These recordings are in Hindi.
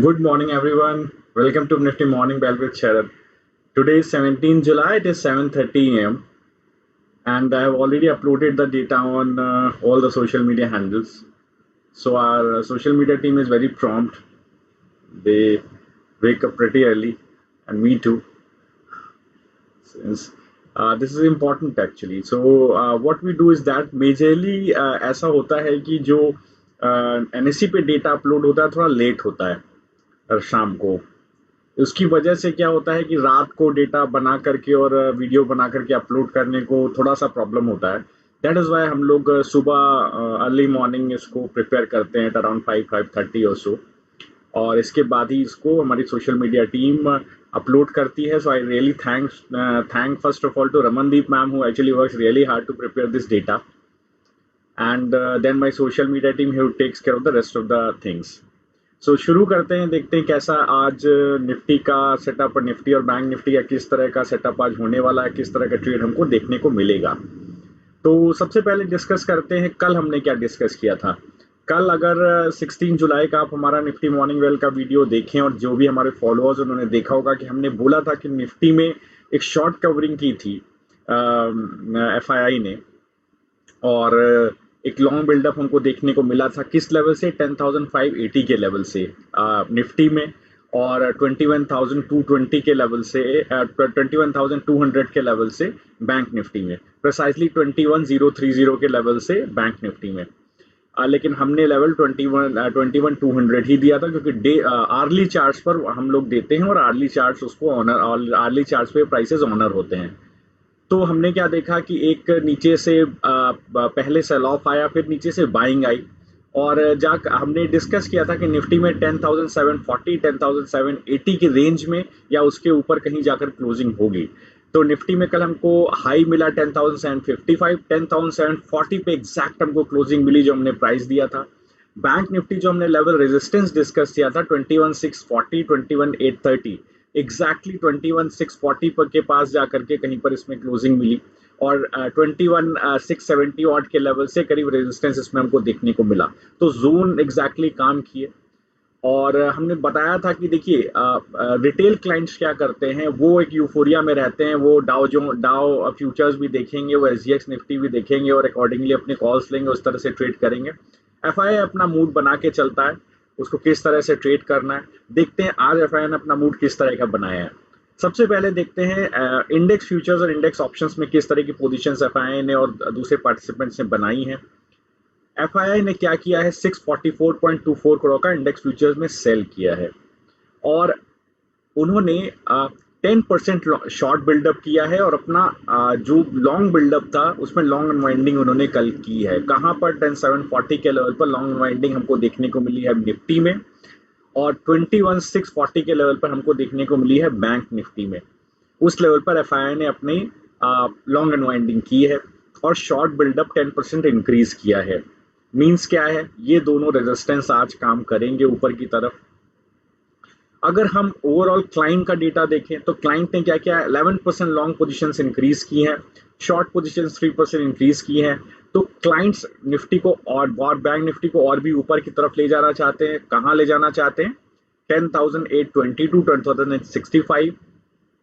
Good morning, everyone. Welcome to Nifty Morning Bell with Sharad. Today is 17 July. It is 7:30 a.m. and I have already uploaded the data on all the social media handles. So our social media team is very prompt. They wake up pretty early, and me too. Since this is important actually. So what we do is that majorly ऐसा होता है कि जो NSE पे डेटा अपलोड होता है थोड़ा लेट होता है शाम को। उसकी वजह से क्या होता है कि रात को डेटा बना करके और वीडियो बना करके अपलोड करने को थोड़ा सा प्रॉब्लम होता है। दैट इज़ वाई हम लोग सुबह अर्ली मॉर्निंग इसको प्रिपेयर करते हैं अराउंड 5:30 और सो, और इसके बाद ही इसको हमारी सोशल मीडिया टीम अपलोड करती है। So I really thank first of all to Ramandeep ma'am who actually works really hard to prepare this data, and then my social media team who takes care of the rest of the things. So शुरू करते हैं, देखते हैं कैसा आज निफ्टी का सेटअप और निफ्टी और बैंक निफ्टी का किस तरह का सेटअप आज होने वाला है, किस तरह का ट्रेड हमको देखने को मिलेगा। तो सबसे पहले डिस्कस करते हैं कल हमने क्या डिस्कस किया था। कल अगर 16 जुलाई का आप हमारा निफ्टी मॉर्निंग वेल का वीडियो देखें और जो भी हमारे फॉलोअर्स उन्होंने देखा होगा कि हमने बोला था कि निफ्टी में एक शॉर्ट कवरिंग की थी FII ने, और एक लॉन्ग बिल्डअप हमको देखने को मिला था किस लेवल से, 10,580 के लेवल से निफ्टी में, और 21,220 के लेवल से 21,200 के लेवल से बैंक निफ्टी में, प्रिसाइजली 21,030 के लेवल से बैंक निफ्टी में। लेकिन हमने लेवल 21,200 ही दिया था क्योंकि आर्ली चार्ट्स पर हम लोग देते हैं और आर्ली चार्ट्स उसको ऑनर, आर्ली चार्ट्स पे प्राइसेस ऑनर होते हैं। तो हमने क्या देखा कि एक नीचे से पहले सेल ऑफ आया, फिर नीचे से बाइंग आई, और हमने डिस्कस किया था कि निफ्टी में 10,740 10,780 की रेंज में या उसके ऊपर कहीं जाकर क्लोजिंग होगी। तो निफ्टी में कल हमको हाई मिला 10,755, 10,740 पे एग्जैक्ट हमको क्लोजिंग मिली जो हमने प्राइस दिया था। बैंक निफ्टी जो हमने लेवल रेजिस्टेंस डिस्कस किया था 21,640 21,830, एग्जैक्टली 21,640 पर के पास जाकर के कहीं पर इसमें क्लोजिंग मिली, और 21,670 ऑड के लेवल से करीब रेजिस्टेंस इसमें हमको देखने को मिला। तो जोन एग्जैक्टली काम किए, और हमने बताया था कि देखिए रिटेल क्लाइंट्स क्या करते हैं, वो एक यूफोरिया में रहते हैं, वो डाउ फ्यूचर्स भी देखेंगे, वो SGX निफ्टी भी देखेंगे और अकॉर्डिंगली अपने कॉल्स लेंगे, उस तरह से ट्रेड करेंगे। FII अपना मूड बना के चलता है, उसको किस तरह से ट्रेड करना है। देखते हैं आज FII ने अपना मूड किस तरह का बनाया है। सबसे पहले देखते हैं इंडेक्स फ्यूचर्स और इंडेक्स ऑप्शंस में किस तरह की पोजीशंस FII ने और दूसरे पार्टिसिपेंट्स ने बनाई हैं। FII ने क्या किया है, 644.24 करोड़ का इंडेक्स फ्यूचर्स में सेल किया है, और उन्होंने 10% शॉर्ट बिल्डअप किया है, और अपना जो लॉन्ग बिल्डअप था उसमें लॉन्ग अनवाइंडिंग उन्होंने कल की है। कहाँ पर 10,740 के लेवल पर लॉन्ग अनवाइंडिंग हमको देखने को मिली है निफ्टी में, और 21,640 के लेवल पर हमको देखने को मिली है बैंक निफ्टी में। उस लेवल पर FII ने अपनी लॉन्ग अनवाइंडिंग की है और शॉर्ट बिल्डअप 10% इंक्रीज किया है। मींस क्या है, ये दोनों रेजिस्टेंस आज काम करेंगे ऊपर की तरफ। अगर हम ओवरऑल क्लाइंट का डेटा देखें तो क्लाइंट ने क्या किया, 11% लॉन्ग पोजीशंस इंक्रीज की हैं, शॉर्ट पोजीशंस 3% इंक्रीज की हैं। तो क्लाइंट्स निफ्टी को और बैंक निफ्टी को और भी ऊपर की तरफ ले जाना चाहते हैं। कहाँ ले जाना चाहते हैं, 10,820 टू 10,065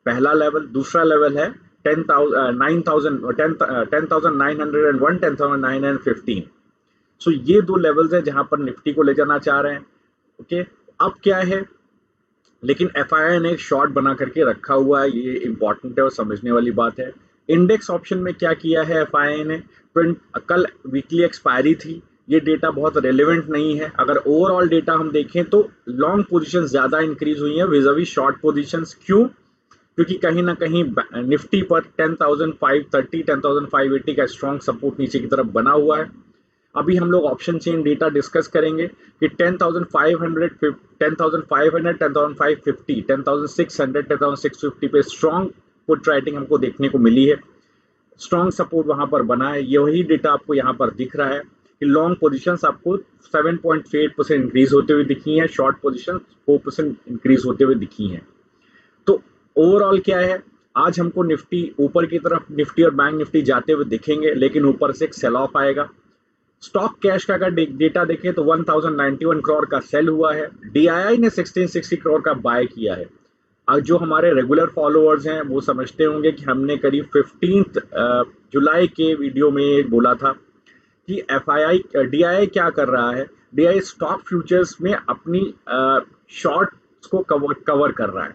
पहला लेवल। दूसरा लेवल है 10,901 10,915। सो ये दो लेवल्स हैं जहां पर निफ्टी को ले जाना चाह रहे हैं। ओके, अब क्या है, लेकिन FII ने शॉर्ट बना करके रखा हुआ है, ये इंपॉर्टेंट है और समझने वाली बात है। इंडेक्स ऑप्शन में क्या किया है FII ने, कल वीकली एक्सपायरी थी, ये डेटा बहुत रेलेवेंट नहीं है। अगर ओवरऑल डेटा हम देखें तो लॉन्ग पोजीशन ज्यादा इंक्रीज हुई है विज़ावी शॉर्ट पोजीशंस। क्यों, क्योंकि कहीं ना कहीं निफ्टी पर 10,530 10,580 का स्ट्रॉन्ग सपोर्ट नीचे की तरफ बना हुआ है। अभी हम लोग ऑप्शन चेन डेटा डिस्कस करेंगे कि 10,500 10,500 10,550 10,600 10,650 पे स्ट्रॉन्ग पुट राइटिंग हमको देखने को मिली है, स्ट्रॉन्ग सपोर्ट वहां पर बना है। यही डेटा आपको यहाँ पर दिख रहा है कि लॉन्ग पोजीशंस आपको 7.8% इंक्रीज होते हुए दिखी हैं, शॉर्ट पोजीशन 4% इंक्रीज होते हुए दिखी हैं। तो ओवरऑल क्या है, आज हमको निफ्टी ऊपर की तरफ, निफ्टी और बैंक निफ्टी जाते हुए दिखेंगे, लेकिन ऊपर से एक सेल ऑफ आएगा। स्टॉक कैश का अगर डेटा देखें तो 1091 करोड़ का सेल हुआ है। डीआईआई ने 1660 करोड़ का बाय किया है। अब जो हमारे रेगुलर फॉलोअर्स हैं वो समझते होंगे कि हमने करीब 15 जुलाई के वीडियो में बोला था कि एफआईआई डीआईआई क्या कर रहा है। डीआईआई स्टॉक फ्यूचर्स में अपनी शॉर्ट्स को कवर कर रहा है।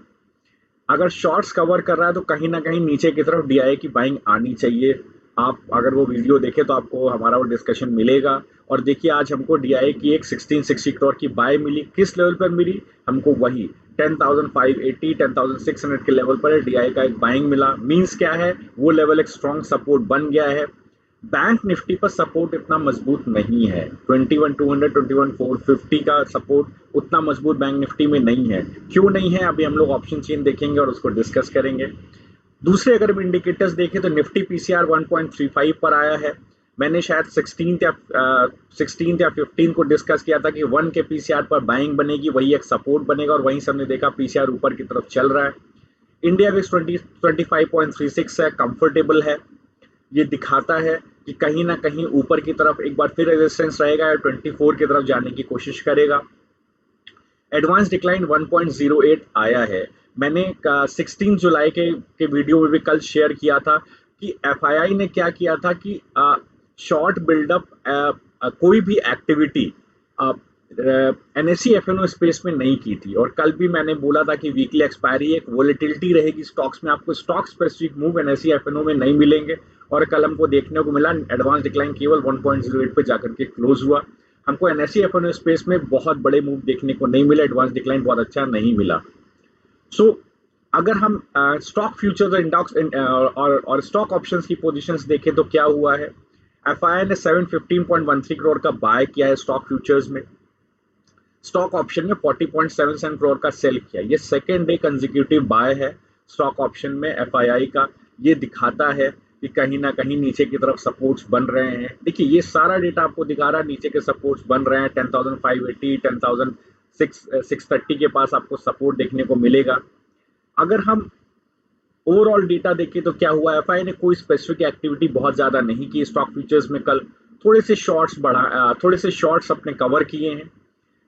अगर शॉर्ट्स कवर कर रहा है तो कहीं ना कहीं नीचे की तरफ डीआईआई की बाइंग आनी चाहिए। आप अगर वो वीडियो देखें तो आपको हमारा वो डिस्कशन मिलेगा। और देखिए आज हमको डीआईआई की एक 1660 करोड़ की बाय मिली। किस लेवल पर मिली? हमको वही 10,580 10,600 के लेवल पर डीआईआई का एक बाइंग मिला। मींस क्या है? वो लेवल एक स्ट्रॉन्ग सपोर्ट बन गया है। बैंक निफ्टी पर सपोर्ट इतना मजबूत नहीं है। 21,200 21,450 का सपोर्ट उतना मजबूत बैंक निफ्टी में नहीं है। क्यों नहीं है? अभी हम लोग ऑप्शन चेन देखेंगे और उसको डिस्कस करेंगे। दूसरे अगर हम इंडिकेटर्स देखें तो निफ्टी पीसीआर 1.35 पर आया है। मैंने शायद 16 या 15 को डिस्कस किया था कि 1 के पीसीआर पर बाइंग बनेगी, वही एक सपोर्ट बनेगा, और वहीं से हमने देखा पीसीआर ऊपर की तरफ चल रहा है। इंडिया विक्स 25.36 है, कंफर्टेबल है। ये दिखाता है कि कहीं ना कहीं ऊपर की तरफ एक बार फिर रेजिस्टेंस रहेगा या 24 की तरफ जाने की कोशिश करेगा। एडवांस डिक्लाइन 1.08 आया है। मैंने 16 जुलाई के वीडियो में भी कल शेयर किया था कि एफआईआई ने क्या किया था कि शॉर्ट बिल्डअप कोई भी एक्टिविटी एनएससी एफएनओ स्पेस में नहीं की थी। और कल भी मैंने बोला था कि वीकली एक्सपायरी एक वोलेटिलिटी रहेगी स्टॉक्स में, आपको stock specific move NSC FNO में नहीं मिलेंगे। और कल हमको देखने को मिला एडवांस डिक्लाइन केवल 1.08 पे जाकर के क्लोज हुआ। हमको एनएससी एफएनओ स्पेस में बहुत बड़े मूव देखने को नहीं मिला, एडवांस डिक्लाइन बहुत अच्छा नहीं मिला। सो अगर हम स्टॉक फ्यूचर्स और इंडेक्स और स्टॉक ऑप्शंस की पोजीशंस देखें तो क्या हुआ है? एफआईआई ने 715.13 करोड़ का बाय किया है स्टॉक फ्यूचर्स में। स्टॉक ऑप्शन में 40.77 करोड़ का सेल किया। ये सेकेंड डे कंजिक्यूटिव बाय है स्टॉक ऑप्शन में एफआईआई का। ये दिखाता है कि कहीं ना कहीं नीचे की तरफ सपोर्ट्स बन रहे हैं। देखिए ये सारा डेटा आपको दिखा रहा है, नीचे के सपोर्ट्स बन रहे हैं। 10,580 10,630 के पास आपको सपोर्ट देखने को मिलेगा। अगर हम ओवरऑल डेटा देखें तो क्या हुआ? एफआईआई ने कोई स्पेसिफिक एक्टिविटी बहुत ज्यादा नहीं की स्टॉक फ्यूचर्स में। कल थोड़े से शॉर्ट्स अपने कवर किए हैं,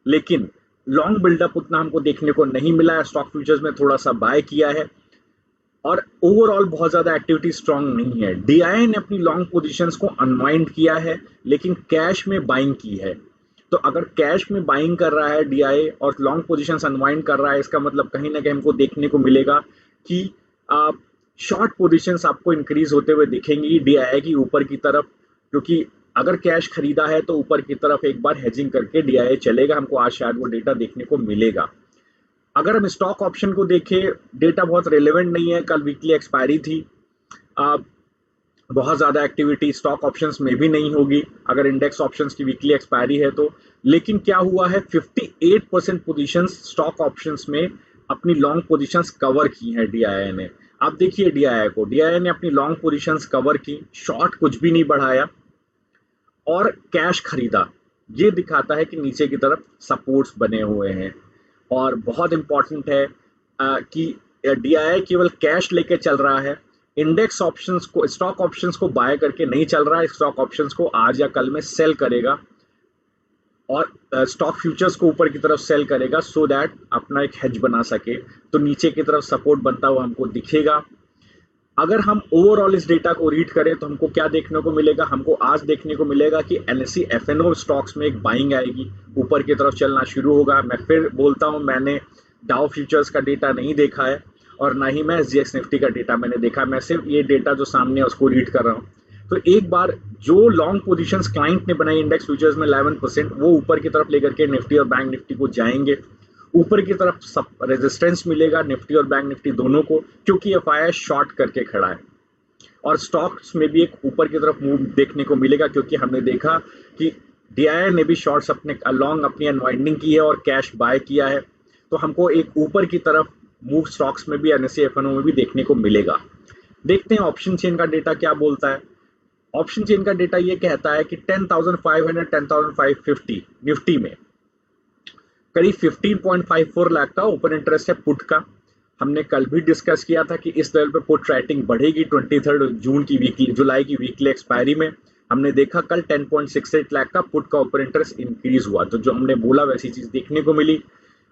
लेकिन लॉन्ग बिल्डअप उतना हमको देखने को नहीं मिला है। स्टॉक फ्यूचर्स में थोड़ा सा बाय किया है और ओवरऑल बहुत ज्यादा एक्टिविटी स्ट्रांग नहीं है। डीआईआई ने अपनी लॉन्ग पोजीशंस को अनवाइंड किया है, लेकिन कैश में बाइंग की है। तो अगर कैश में बाइंग कर रहा है डीआईआई और लॉन्ग पोजीशंस अनवाइंड कर रहा है, इसका मतलब कहीं ना कहीं हमको देखने को मिलेगा कि शॉर्ट पोजीशंस आपको इंक्रीज होते हुए दिखेंगी डीआईआई की ऊपर की तरफ। क्योंकि अगर कैश खरीदा है तो ऊपर की तरफ एक बार हेजिंग करके डीआईआई चलेगा। हमको आज शायद वो डेटा देखने को मिलेगा। अगर हम स्टॉक ऑप्शन को देखें, डेटा बहुत रेलेवेंट नहीं है। कल वीकली एक्सपायरी थी, बहुत ज़्यादा एक्टिविटी स्टॉक ऑप्शंस में भी नहीं होगी अगर इंडेक्स ऑप्शंस की वीकली एक्सपायरी है तो। लेकिन क्या हुआ है? 58% पोजीशंस स्टॉक ऑप्शंस में अपनी लॉन्ग पोजीशंस कवर की हैं डीआईआई ने। आप देखिए डीआईआई ने अपनी लॉन्ग पोजीशंस कवर की, शॉर्ट कुछ भी नहीं बढ़ाया और कैश खरीदा। ये दिखाता है कि नीचे की तरफ सपोर्ट्स बने हुए हैं। और बहुत इंपॉर्टेंट है कि डीआईआई केवल कैश लेके चल रहा है, इंडेक्स ऑप्शंस को, स्टॉक ऑप्शंस को बाय करके नहीं चल रहा है। स्टॉक ऑप्शंस को आज या कल में सेल करेगा और स्टॉक फ्यूचर्स को ऊपर की तरफ सेल करेगा सो दैट अपना एक हेज बना सके। तो नीचे की तरफ सपोर्ट बनता हुआ हमको दिखेगा। अगर हम ओवरऑल इस डेटा को रीड करें तो हमको क्या देखने को मिलेगा? हमको आज देखने को मिलेगा कि एनएससी एफएनओ स्टॉक्स में एक बाइंग आएगी, ऊपर की तरफ चलना शुरू होगा। मैं फिर बोलता हूं, मैंने डाउ फ्यूचर्स का डेटा नहीं देखा है और ना ही मैं एसजीएक्स निफ्टी का डेटा मैंने देखा। मैं सिर्फ ये डेटा जो सामने है उसको रीड कर रहा हूँ। तो एक बार जो लॉन्ग पोजीशंस क्लाइंट ने बनाई इंडेक्स फ्यूचर्स में 11%, वो ऊपर की तरफ लेकर के निफ्टी और बैंक निफ्टी को जाएंगे। ऊपर की तरफ सब रेजिस्टेंस मिलेगा निफ्टी और बैंक निफ्टी दोनों को, क्योंकि एफआईआई शॉर्ट करके खड़ा है। और स्टॉक्स में भी एक ऊपर की तरफ मूव देखने को मिलेगा, क्योंकि हमने देखा कि डीआईआई ने भी शॉर्ट्स अपने लॉन्ग अपनी अनवाइंडिंग की है और कैश बाय किया है। तो हमको एक ऊपर की तरफ मूव स्टॉक्स में भी, एनएससी एफएनओ में भी देखने को मिलेगा। देखते हैं ऑप्शन चेन का डेटा क्या बोलता है। ऑप्शन चेन का डेटा ये कहता है कि 10,500 10,550 निफ्टी में करीब 15.54 लाख का ओपन इंटरेस्ट है पुट का। हमने कल भी डिस्कस किया था कि इस लेवल पे पुट राइटिंग बढ़ेगी 23 जून की वीकली, जुलाई की वीकली एक्सपायरी में। हमने देखा कल 10.68 लाख का पुट का ओपन इंटरेस्ट इंक्रीज हुआ, तो जो हमने बोला वैसी चीज देखने को मिली।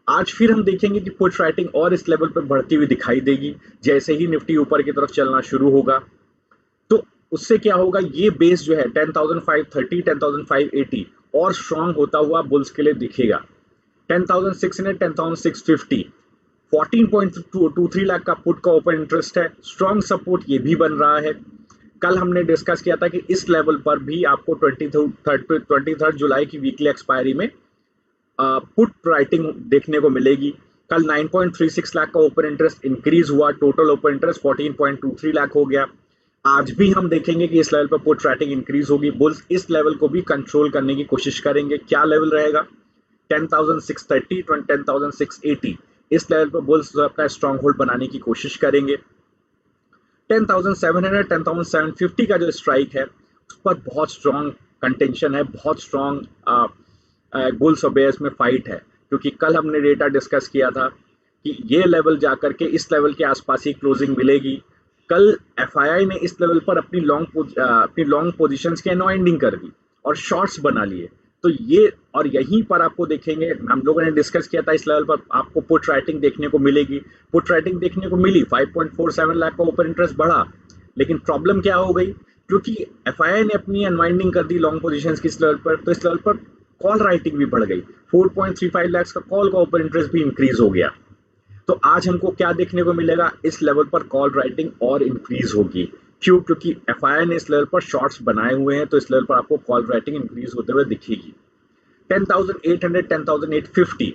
आज फिर हम देखेंगे कि पुट राइटिंग और इस लेवल पर बढ़ती हुई दिखाई देगी जैसे ही निफ्टी ऊपर की तरफ चलना शुरू होगा। तो उससे क्या होगा, ये बेस जो है 10,530 10,580 और स्ट्रांग होता हुआ बुल्स के लिए दिखेगा। 10,600 10,650 14.23 लाख का पुट का ओपन इंटरेस्ट है, स्ट्रांग सपोर्ट ये भी बन रहा है। कल हमने डिस्कस किया था कि इस लेवल पर भी आपको 23 जुलाई की वीकली एक्सपायरी में पुट राइटिंग देखने को मिलेगी। कल 9.36 लाख का ओपन इंटरेस्ट इंक्रीज हुआ, टोटल ओपन इंटरेस्ट 14.23 लाख हो गया। आज भी हम देखेंगे कि इस लेवल पर पुट राइटिंग इंक्रीज होगी, बुल्स इस लेवल को भी कंट्रोल करने की कोशिश करेंगे। क्या लेवल रहेगा, 10,630 10,680, इस लेवल पर बुल्स अपना स्ट्रॉन्ग होल्ड बनाने की कोशिश करेंगे। 10,700 10,750 का जो स्ट्राइक है उस पर बहुत स्ट्रॉन्ग कंटेंशन है, बहुत स्ट्रॉन्ग बुल्स और बेयर्स में फाइट है, क्योंकि कल हमने डेटा डिस्कस किया था कि ये लेवल जाकर के इस लेवल के आसपास ही क्लोजिंग मिलेगी। कल एफआईआई ने इस लेवल पर अपनी लॉन्ग पोजीशंस की अनवाइंडिंग कर दी और शॉर्ट्स बना लिए। तो ये और यहीं पर आपको देखेंगे, हम लोगों ने डिस्कस किया था इस लेवल पर आपको पुट राइटिंग देखने को मिलेगी। पुट राइटिंग देखने को मिली, 5.47 लाख का ओपन इंटरेस्ट बढ़ा, लेकिन प्रॉब्लम क्या हो गई, क्योंकि एफआईआई ने अपनी अनवाइंडिंग कर दी लॉन्ग पोजीशंस की इस लेवल पर, तो इस लेवल पर कॉल राइटिंग भी बढ़ गई। 4.35 लाख का कॉल का ओपन इंटरेस्ट भी इंक्रीज हो गया। तो आज हमको क्या देखने को मिलेगा, इस लेवल पर कॉल राइटिंग और इंक्रीज होगी। क्यों, क्योंकि एफआईआई ने इस लेवल पर शॉर्ट्स बनाए हुए हैं, तो इस लेवल पर आपको कॉल राइटिंग इंक्रीज होते हुए दिखेगी। 10,800 10,850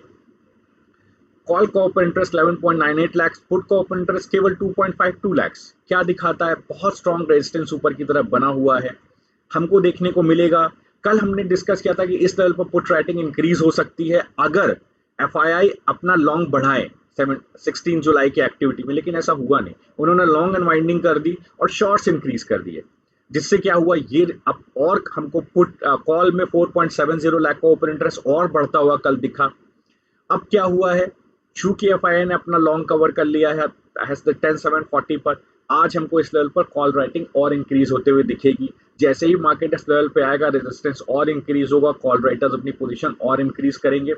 कॉल का ओपन इंटरेस्ट 11.98 लाख, पुट का ओपन इंटरेस्ट केवल 2.52 लाख। क्या दिखाता है, बहुत स्ट्रॉन्ग रेजिस्टेंस ऊपर की तरफ बना हुआ है, हमको देखने को मिलेगा। कल हमने डिस्कस किया था कि इस लेवल पर पुट राइटिंग इंक्रीज हो सकती है अगर एफआईआई अपना लॉन्ग बढ़ाए 16 जुलाई की एक्टिविटी में, लेकिन ऐसा हुआ नहीं। उन्होंने लॉन्ग अनवाइंडिंग कर दी और शॉर्ट्स इंक्रीज कर दिए, जिससे क्या हुआ, ये अब और हमको पुट कॉल में 4.70 लाख का ओपन इंटरेस्ट और बढ़ता हुआ कल दिखा। अब क्या हुआ है, चूंकि एफआईआई ने अपना लॉन्ग कवर कर लिया है 10,740 पर, आज हमको इस लेवल पर कॉल राइटिंग और इंक्रीज होते हुए दिखेगी। जैसे ही मार्केट इस लेवल पे आएगा, रेजिस्टेंस और इंक्रीज होगा, कॉल राइटर्स अपनी पोजीशन और इंक्रीज करेंगे।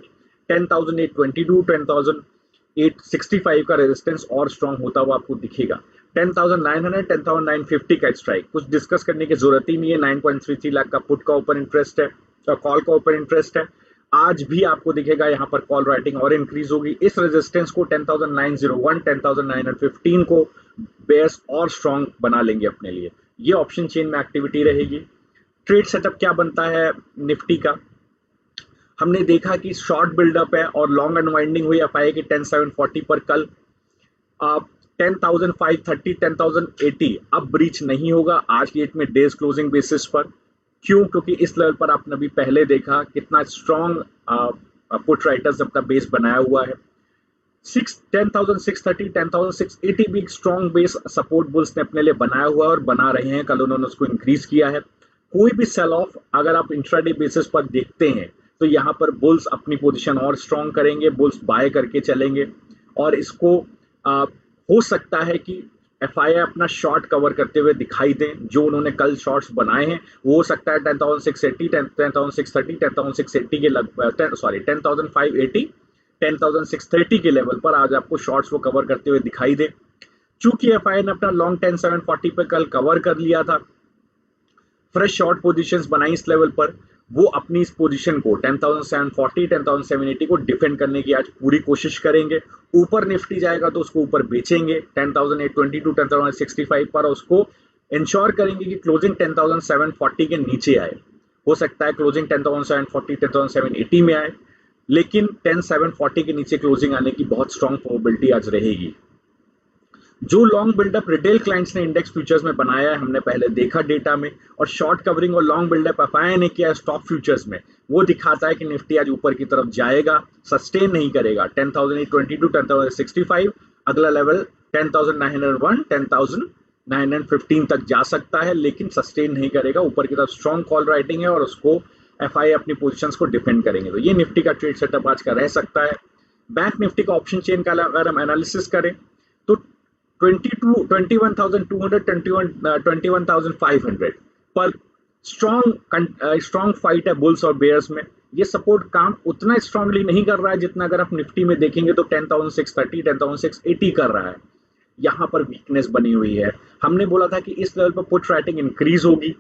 10,822 10,865 का रेजिस्टेंस और स्ट्रॉन्ग होता हुआ आपको दिखेगा। 10,900 10,950 का स्ट्राइक कुछ डिस्कस करने की जरूरत ही नहीं है। 9.33 लाख का पुट का ओपन इंटरेस्ट है, कॉल का ओपन इंटरेस्ट है। आज भी आपको दिखेगा यहाँ पर कॉल राइटिंग और इंक्रीज होगी। इस रेजिस्टेंस को 10,901 10,915 को बेयर्स और स्ट्रॉन्ग बना लेंगे अपने लिए। ये ऑप्शन चेन में एक्टिविटी रहेगी। ट्रेड सेटअप क्या बनता है निफ्टी का, हमने देखा कि शॉर्ट बिल्डअप है और लॉन्ग अनवाइंडिंग हुई एफआईआई की 10,740 पर। कल 10,530 10,080 अब ब्रीच नहीं होगा आज की डेट में डेज क्लोजिंग बेसिस पर। क्यों, क्योंकि इस लेवल पर आपने अभी पहले देखा कितना स्ट्रॉन्ग पुट राइटर्स अपना बेस बनाया हुआ है। 10,630 10,680 भी स्ट्रॉन्ग बेस सपोर्ट बुल्स ने अपने लिए बनाया हुआ है और बना रहे हैं। कल उन्होंने उसको इंक्रीज किया है। कोई भी सेल ऑफ अगर आप इंट्राडे बेसिस पर देखते हैं तो यहाँ पर बुल्स अपनी पोजीशन और स्ट्रॉन्ग करेंगे, बुल्स बाय करके चलेंगे और इसको हो सकता है कि एफआईआई अपना शॉर्ट कवर करते हुए दिखाई दें। जो उन्होंने कल शॉर्ट्स बनाए हैं वो हो सकता है 10,680 10,630 10,680 के लगभग 10,580 10,630 के लेवल पर आज आपको शॉर्ट्स वो कवर करते हुए दिखाई दे। चूंकि एफआईआई ने अपना लॉन्ग 10,740 पे कल कवर कर लिया था, फ्रेश शॉर्ट पोजीशंस बनाई इस लेवल पर, वो अपनी इस पोजीशन को 10,740 10,780 को डिफेंड करने की आज पूरी कोशिश करेंगे। ऊपर निफ्टी जाएगा तो उसको ऊपर बेचेंगे 10,822 10,065 पर, उसको इंश्योर करेंगे कि क्लोजिंग 10,740 के नीचे आए। हो सकता है क्लोजिंग 10,740 10,780 में आए, लेकिन 10,740 के नीचे क्लोजिंग आने की बहुत स्ट्रॉन्ग प्रोबेबिलिटी आज रहेगी। जो लॉन्ग बिल्डअप रिटेल क्लाइंट्स ने इंडेक्स फ्यूचर्स में बनाया है, हमने पहले देखा डेटा में, और शॉर्ट कवरिंग और लॉन्ग बिल्डअप एफआईआई ने किया है स्टॉक फ्यूचर्स में, वो दिखाता है कि निफ्टी आज ऊपर की तरफ जाएगा, सस्टेन नहीं करेगा। 10,822 10,065 अगला लेवल 10,901 10,915 तक जा सकता है, लेकिन सस्टेन नहीं करेगा। ऊपर की तरफ स्ट्रॉन्ग कॉल राइटिंग है और उसको एफआईआई अपनी पोजीशंस को डिफेंड करेंगे। तो ये निफ्टी का ट्रेड सेटअप आज का रह सकता है। बैंक निफ्टी का ऑप्शन चेन का अगर हम एनालिसिस करें तो 21,200 21,500 पर स्ट्रॉन्ग फाइट है बुल्स और बेयर्स में। ये सपोर्ट काम उतना स्ट्रांगली नहीं कर रहा है जितना अगर आप निफ्टी में देखेंगे तो 10,630 10,680 कर रहा है। यहाँ पर वीकनेस बनी हुई है। हमने बोला था कि इस लेवल पर पुट राइटिंग इंक्रीज होगी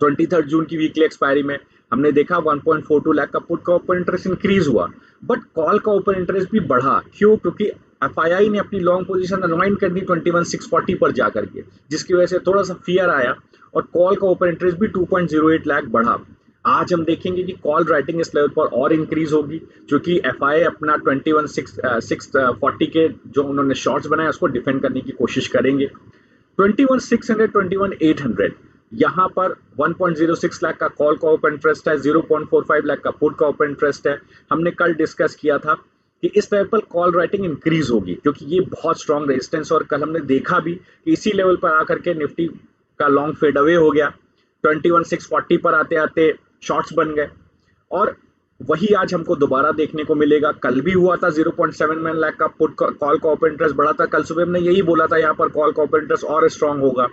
23 जून की वीकली एक्सपायरी में। हमने देखा 1.42 लाख का पुट का ओपन इंटरेस्ट इंक्रीज हुआ, बट कॉल का ओपन इंटरेस्ट भी बढ़ा। क्यों? क्योंकि एफआईआई ने अपनी लॉन्ग पोजीशन अनवाइंड कर दी 21,640 पर जाकर के, जिसकी वजह से थोड़ा सा फियर आया और कॉल का ओपन इंटरेस्ट भी 2.08 लाख बढ़ा। आज हम देखेंगे कि कॉल राइटिंग इस लेवल पर और इंक्रीज होगी, क्योंकि एफआईआई अपना 21,640 के जो उन्होंने शॉर्ट्स बनाए उसको डिफेंड करने की कोशिश करेंगे। 21,600 21,800 यहाँ पर 1.06 लाख का कॉल का ओपन इंटरेस्ट है, 0.45 लाख का पुट का ओपन इंटरेस्ट है। हमने कल डिस्कस किया था कि इस लेवल पर कॉल राइटिंग इंक्रीज होगी क्योंकि ये बहुत स्ट्रॉन्ग रेजिस्टेंस, और कल हमने देखा भी कि इसी लेवल पर आकर के निफ्टी का लॉन्ग फेड अवे हो गया। 21,640 पर आते आते शॉर्ट्स बन गए, और वही आज हमको दोबारा देखने को मिलेगा। कल भी हुआ था 0.71 लाख का पुट कॉल का ओपन इंटरेस्ट बढ़ा था। कल सुबह हमने यही बोला था यहाँ पर कॉल का ओपन इंटरेस्ट और स्ट्रांग होगा।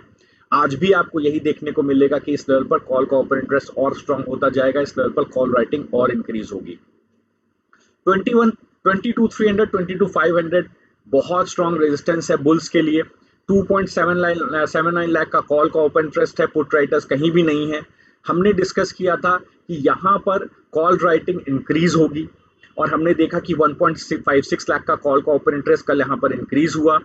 आज भी आपको यही देखने को मिलेगा कि इस लेवल पर कॉल का ओपन इंटरेस्ट और स्ट्रांग होता जाएगा, इस लेवल पर कॉल राइटिंग और इंक्रीज होगी। 22,300 22,500 बहुत स्ट्रांग रेजिस्टेंस है बुल्स के लिए। 2.79 लाख का कॉल का ओपन इंटरेस्ट है, पुट राइटर्स कहीं भी नहीं है। हमने डिस्कस किया था कि यहाँ पर कॉल राइटिंग इंक्रीज होगी, और हमने देखा कि 1.56 लाख का कॉल का ओपन इंटरेस्ट कल यहाँ पर इंक्रीज हुआ।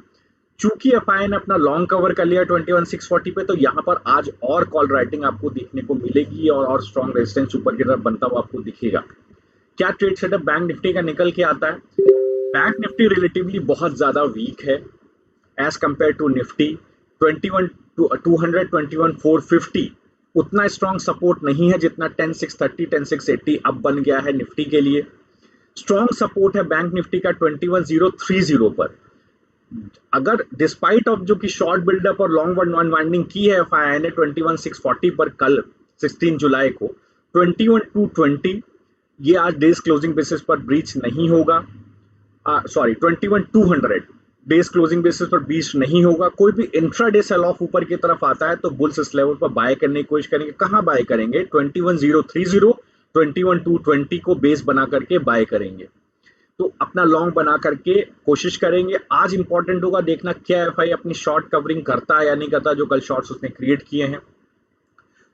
चूंकि एफआईआई ने अपना लॉन्ग कवर कर लिया 21,640 पे, तो यहाँ पर आज और कॉल राइटिंग आपको देखने को मिलेगी और स्ट्रॉन्ग रेजिस्टेंस ऊपर की तरफ बनता हुआ आपको दिखेगा। क्या ट्रेड सेटअप बैंक निफ्टी का निकल के आता है? बैंक निफ्टी रिलेटिवली बहुत ज्यादा वीक है एज कंपेयर टू निफ्टी। 21,200 21,450 उतना स्ट्रॉन्ग सपोर्ट नहीं है जितना 10,630 10,680 अब बन गया है निफ्टी के लिए। स्ट्रॉन्ग सपोर्ट है बैंक निफ्टी का 21,030 पर। अगर डिस्पाइट ऑफ जो कि शॉर्ट बिल्डअप और लॉन्ग अनवाइंडिंग की है एफआईआई ने 21,640 पर कल 16 जुलाई को, 21,220 ये आज डेज क्लोजिंग बेसिस पर ब्रीच नहीं होगा। 21,200 डेज क्लोजिंग बेसिस पर ब्रीच नहीं होगा। कोई भी इंट्राडे सेल ऑफ ऊपर की तरफ आता है तो बुल्स इस लेवल पर बाय करने की कोशिश करेंगे। कहां बाय करेंगे? 21,030 21,220 को बेस बना करके बाय करेंगे, तो अपना लॉन्ग बना करके कोशिश करेंगे। आज इंपॉर्टेंट होगा देखना क्या एफआई अपनी शॉर्ट कवरिंग करता है या नहीं करता, जो कल शॉर्ट्स उसने क्रिएट किए हैं।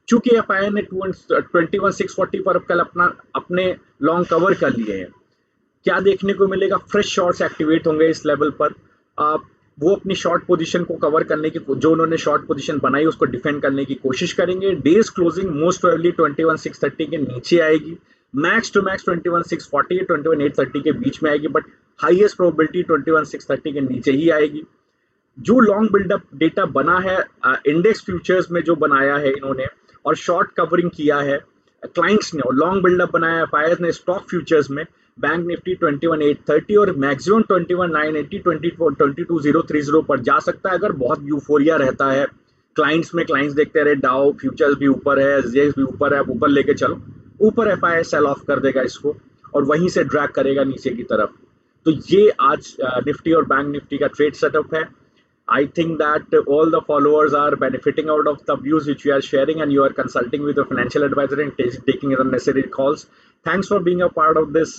चूंकि एफआई ने 21,640 पर कल अपने लॉन्ग कवर कर लिए हैं, क्या देखने को मिलेगा? फ्रेश शॉर्ट्स एक्टिवेट होंगे इस लेवल पर। वो अपनी शॉर्ट पोजीशन को कवर करने की, जो उन्होंने शॉर्ट पोजीशन बनाई उसको डिफेंड करने की कोशिश करेंगे। डेज क्लोजिंग मोस्ट प्रोबेबली 21,630 के नीचे आएगी, मैक्स टू मैक्स 21,640 या 21,830 के बीच में आएगी, बट हाईएस्ट प्रोबेबिलिटी 21,630 के नीचे ही आएगी। जो लॉन्ग बिल्डअप डेटा बना है इंडेक्स फ्यूचर्स में, जो बनाया है इन्होंने और शॉर्ट कवरिंग किया है क्लाइंट्स ने, और लॉन्ग बिल्डअप बनाया है फायर्स ने स्टॉक फ्यूचर्स में, बैंक निफ्टी 21,830 और मैक्सिमम 21,980 22,030 पर जा सकता है अगर बहुत यूफोरिया रहता है क्लाइंट्स में। क्लाइंट्स देखते रहे डाउ फ्यूचर्स भी ऊपर है, एसजीएक्स भी ऊपर है, आप ऊपर लेके चलो, ऊपर एफआईआई सेल ऑफ कर देगा इसको और वहीं से ड्रैग करेगा नीचे की तरफ। तो ये आज निफ्टी और बैंक निफ्टी का ट्रेड सेटअप है। I think that all the followers are benefiting out of the views which we are sharing, and you are consulting with a financial advisor and taking the necessary calls. Thanks for being a part of this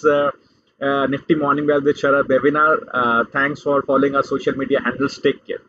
Nifty Morning Well with Sharad webinar. Thanks for following our social media handles. Take care.